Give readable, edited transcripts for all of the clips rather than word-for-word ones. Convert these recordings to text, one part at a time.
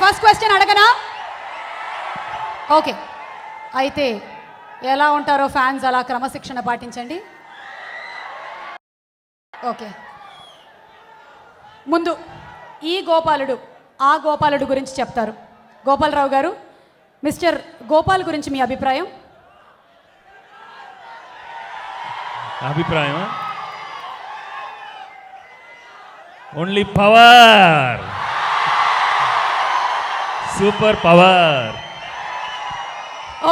First question అడగనా? Okay, అయితే ఎలా ఉంటారో ఫ్యాన్స్ అలా క్రమశిక్షణ పాటించండి. ఓకే, ముందు ఈ గోపాలుడు ఆ గోపాలుడు గురించి చెప్తారు. గోపాలరావు గారు, మిస్టర్ గోపాల్ గురించి మీ అభిప్రాయం? అభిప్రాయం only power, super power.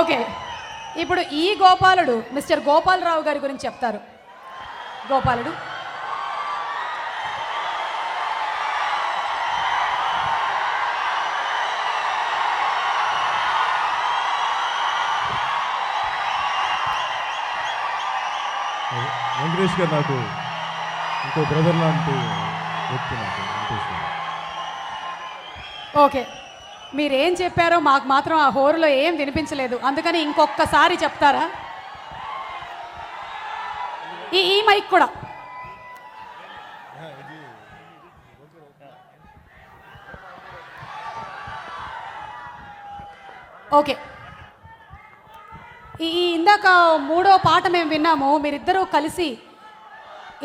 Okay, ఇప్పుడు ఈ గోపాలుడు మిస్టర్ గోపాలరావు గారి గురించి చెప్తారు. గోపాలుడు. వెంకటేష్ గారు నాకు ఇంకో బ్రదర్ లాంటి వ్యక్తి నాకు వెంకటేష్ గారు. ఓకే, మీరేం చెప్పారో మాకు మాత్రం ఆ హోరులో ఏం వినిపించలేదు, అందుకని ఇంకొకసారి చెప్తారా? ఈ మైక్ కూడా. ఓకే, ఈ ఇందాక మూడో పాట మేము విన్నాము, మీరిద్దరూ కలిసి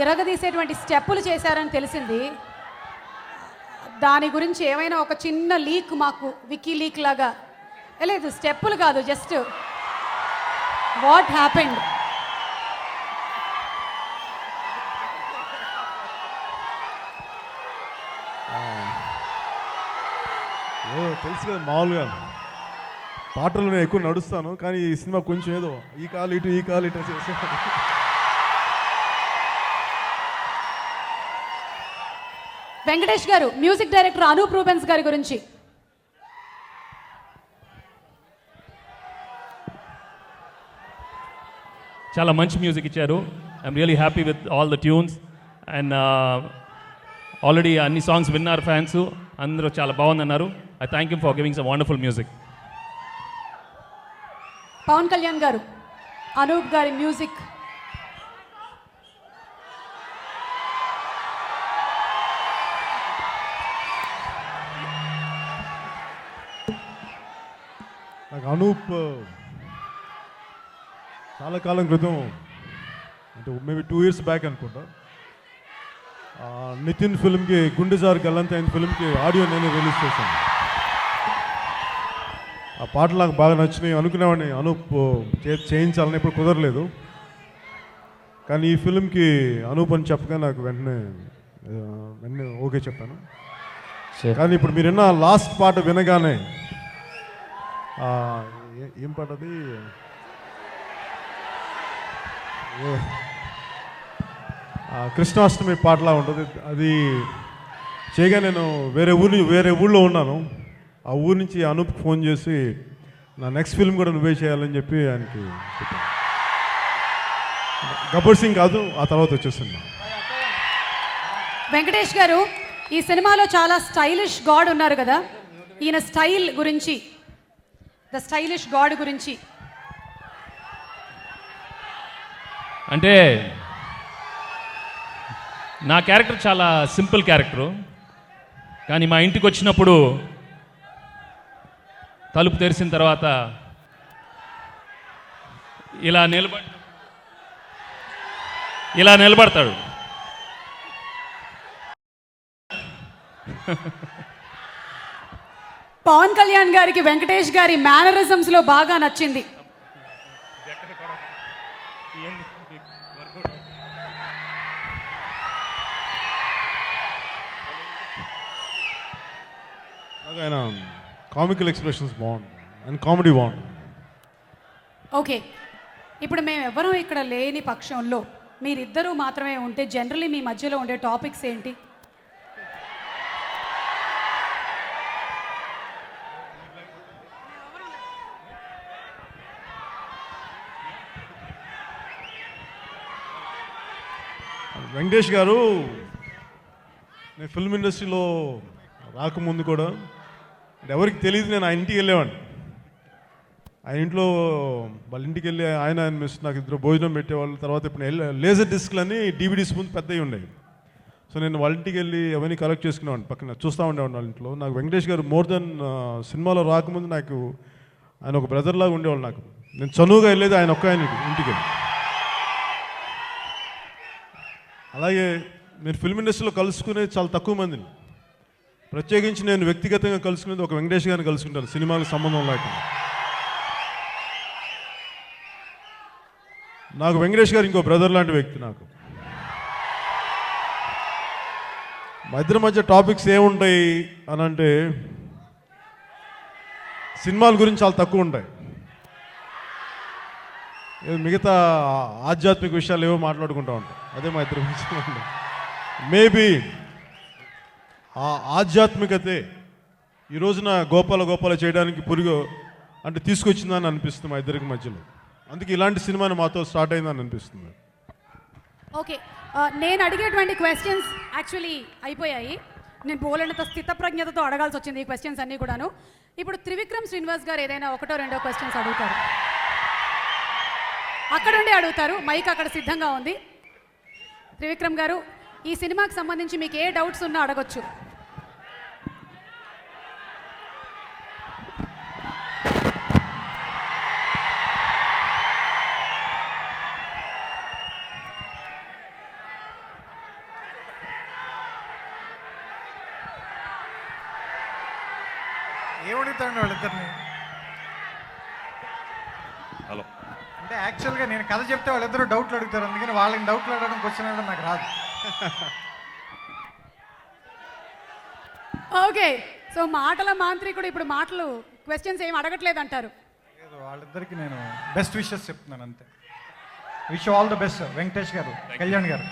ఇరగదీసేటువంటి స్టెప్పులు చేశారని తెలిసింది. దాని గురించి ఏమైనా ఒక చిన్న లీక్ మాకు, వికీ లీక్ లాగా? లేదు, స్టెప్పులు కాదు, జస్ట్ వాట్ హ్యాపెండ్? తెలుసు కదా, మామూలుగా పాటలు నేను ఎక్కువ నడుస్తాను, కానీ ఈ సినిమా కొంచెం ఏదో ఈ కాలు ఇటు ఈ కాలు ఇటు చేస్తాను. వెంకటేష్ గారు, మ్యూజిక్ డైరెక్టర్ అనూప్ రూబెన్స్ గారి గురించి. చాలా మంచి మ్యూజిక్ ఇచ్చారు. I'm really happy with all the tunes. And already అన్ని సాంగ్స్ విన్నారు ఫ్యాన్స్, అందరూ చాలా బాగుందన్నారు. I thank you for giving some wonderful music. Pawan Kalyan garu, Anoop గారి మ్యూజిక్. నాకు అనూప్ చాలా కాలం క్రితం, అంటే మేబీ 2 years బ్యాక్ అనుకుంటా, నితిన్ ఫిల్మ్కి గుండెజారు గల్లంత అయిన ఫిల్మ్కి ఆడియో నేను రిలీజ్ చేశాను. ఆ పాటలు నాకు బాగా నచ్చినాయి. అనుకునేవాడిని అనూప్ చేయించాలని, ఇప్పుడు కుదరలేదు. కానీ ఈ ఫిల్మ్కి అనూప్ అని చెప్పగా నాకు వెంటనే ఓకే చెప్పాను. కానీ ఇప్పుడు మీరు విన్న లాస్ట్ పాట వినగానే, ఏం పాట అది, కృష్ణాష్టమి పాటలా ఉంటుంది. అది చేయగా నేను వేరే ఊళ్ళో ఉన్నాను. ఆ ఊరి నుంచి అనూప్ ఫోన్ చేసి నా నెక్స్ట్ ఫిల్మ్ కూడా నువ్వే చేయాలని చెప్పి ఆయనకి చెప్పాను. గబ్బర్ సింగ్ కాదు, ఆ తర్వాత వచ్చేసింది. వెంకటేష్ గారు, ఈ సినిమాలో చాలా స్టైలిష్ గాడ్ ఉన్నారు కదా, ఈయన స్టైల్ గురించి, ద స్టైలిష్ గాడ్ గురించి. అంటే నా క్యారెక్టర్ చాలా సింపుల్ క్యారెక్టరు, కానీ మా ఇంటికి వచ్చినప్పుడు తలుపు తెరిచిన తర్వాత ఇలా నిలబడతాడు. పవన్ కళ్యాణ్ గారికి వెంకటేష్ గారి మేనరిజమ్స్ లో బాగా నచ్చింది. ఆయన కామికల్ ఎక్స్ప్రెషన్స్ బాగుంటుంది అండ్ కామెడీ బాగుంటుంది. ఓకే, ఇప్పుడు మేము ఎవరూ ఇక్కడ లేని పక్షంలో మీరిద్దరూ మాత్రమే ఉంటే జనరల్లీ మీ మధ్యలో ఉండే టాపిక్స్ ఏంటి? వెంకటేష్ గారు, నేను ఫిల్మ్ ఇండస్ట్రీలో రాకముందు కూడా ఎవరికి తెలియదు, నేను ఆయన ఇంటికి వెళ్ళేవాడిని. ఆయన ఇంట్లో వాళ్ళ ఇంటికి వెళ్ళి ఆయన మిస్ నాకు ఇద్దరు భోజనం పెట్టేవాళ్ళు. తర్వాత ఇప్పుడు లేజర్ డిస్క్లు అని DVDs ముందు పెద్దవి ఉండేవి. సో సో నేను వాళ్ళ ఇంటికి వెళ్ళి అవన్నీ కలెక్ట్ చేసుకునేవాడిని, పక్కన చూస్తూ ఉండేవాడిని వాళ్ళ ఇంట్లో. నాకు వెంకటేష్ గారు మోర్ దెన్ సినిమాలో రాకముందు నాకు ఆయన ఒక బ్రదర్ లాగా ఉండేవాళ్ళు నాకు. నేను చనువుగా వెళ్ళేది ఆయన ఒక్క ఆయన ఇంటికి వెళ్ళి. అలాగే నేను ఫిల్మ్ ఇండస్ట్రీలో కలుసుకునేది చాలా తక్కువ మందిని. ప్రత్యేకించి నేను వ్యక్తిగతంగా కలుసుకునేది ఒక వెంకటేష్ గారిని కలుసుకుంటాను, సినిమాలకు సంబంధం లేకుండా. నాకు వెంకటేష్ గారు ఇంకో బ్రదర్ లాంటి వ్యక్తి నాకు. మా ఇద్దరి మధ్య టాపిక్స్ ఏముంటాయి అని అంటే సినిమాల గురించి చాలా తక్కువ ఉంటాయి. మిగతా ఆధ్యాత్మిక విషయాలు ఏవో మాట్లాడుకుంటూ ఉంటాం. అదే మా ఇద్దరి మధ్య ఉంటాయి. మేబీ ఆ ఆధ్యాత్మికతే ఈ రోజున గోపాల చేయడానికి పురుగు అంటే తీసుకొచ్చిందని అనిపిస్తుంది మా ఇద్దరికి మధ్యలో. అందుకే ఇలాంటి సినిమాని మాతో స్టార్ట్ అయిందని అనిపిస్తుంది. ఓకే, నేను అడిగేటువంటి క్వశ్చన్స్ యాక్చువల్లీ అయిపోయాయి. నేను బోలెనంత స్థితప్రజ్ఞతతో అడగాల్సి వచ్చింది ఈ క్వశ్చన్స్ అన్నీ కూడాను. ఇప్పుడు త్రివిక్రమ్ శ్రీనివాస్ గారు ఏదైనా ఒకటో రెండో క్వశ్చన్స్ అడుగుతారు, అక్కడుండి అడుగుతారు. మైక్ అక్కడ సిద్ధంగా ఉంది. త్రివిక్రమ్ గారు, ఈ సినిమాకి సంబంధించి మీకు ఏ డౌట్స్ ఉన్నా అడగొచ్చు. ఏమడుగుతాండి వాళ్ళిద్దరిని? హలో. అంటే యాక్చువల్గా నేను కథ చెప్తే వాళ్ళిద్దరూ డౌట్లు అడుగుతారు, అందుకని వాళ్ళని డౌట్లు అడగడం క్వశ్చన్ అడగడం నాకు రాదు. ఓకే, సో మాటల మాంత్రికుడు ఇప్పుడు మాటలు క్వశ్చన్స్ ఏం అడగట్లేదు అంటారు. లేదు, వాళ్ళిద్దరికి నేను బెస్ట్ విషెస్ చెప్తున్నాను అంతే. Wish all the best Venkatesh garu, Kalyan garu.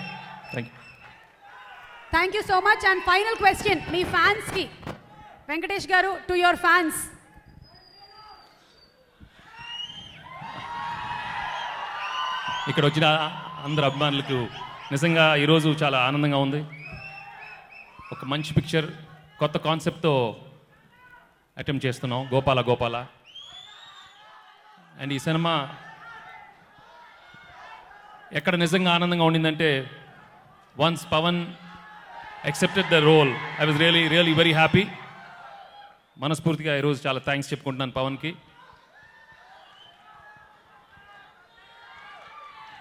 Thank you. Thank you so much. And final question మీ ఫ్యాన్స్కి, వెంకటేష్ గారు టు యువర్ ఫ్యాన్స్. ఇక్కడ వచ్చిన అందరు అభిమానులకు నిజంగా ఈరోజు చాలా ఆనందంగా ఉంది. ఒక మంచి పిక్చర్, కొత్త కాన్సెప్ట్తో అటెంప్ట్ చేస్తున్నాం, గోపాల. అండ్ ఈ సినిమా ఎక్కడ నిజంగా ఆనందంగా ఉండిందంటే, once Pawan accepted the role, I was really very happy. మనస్ఫూర్తిగా ఈరోజు చాలా థ్యాంక్స్ చెప్పుకుంటున్నాను పవన్కి.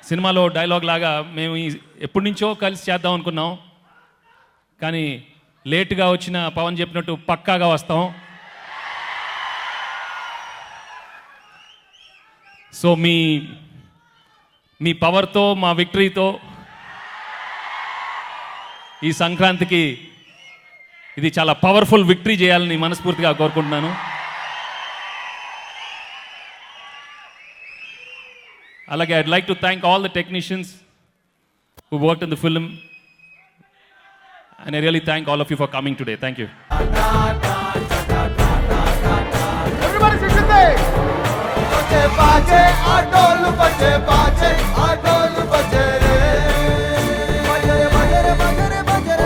సినిమాలో డైలాగ్ లాగా మేము ఎప్పటి నుంచో కలిసి చేద్దాం అనుకున్నాం, కానీ లేట్గా వచ్చిన పవన్ చెప్పినట్టు పక్కాగా వస్తాం. సో మీ పవర్తో, మా విక్టరీతో ఈ సంక్రాంతికి ఇది చాలా పవర్ఫుల్ విక్టరీ చేయాలని మనస్ఫూర్తిగా కోరుకుంటున్నాను. అలాగే I'd like to thank all the technicians who worked in the film, and I really thank all of you for coming today. Thank you. Everybody sing with me.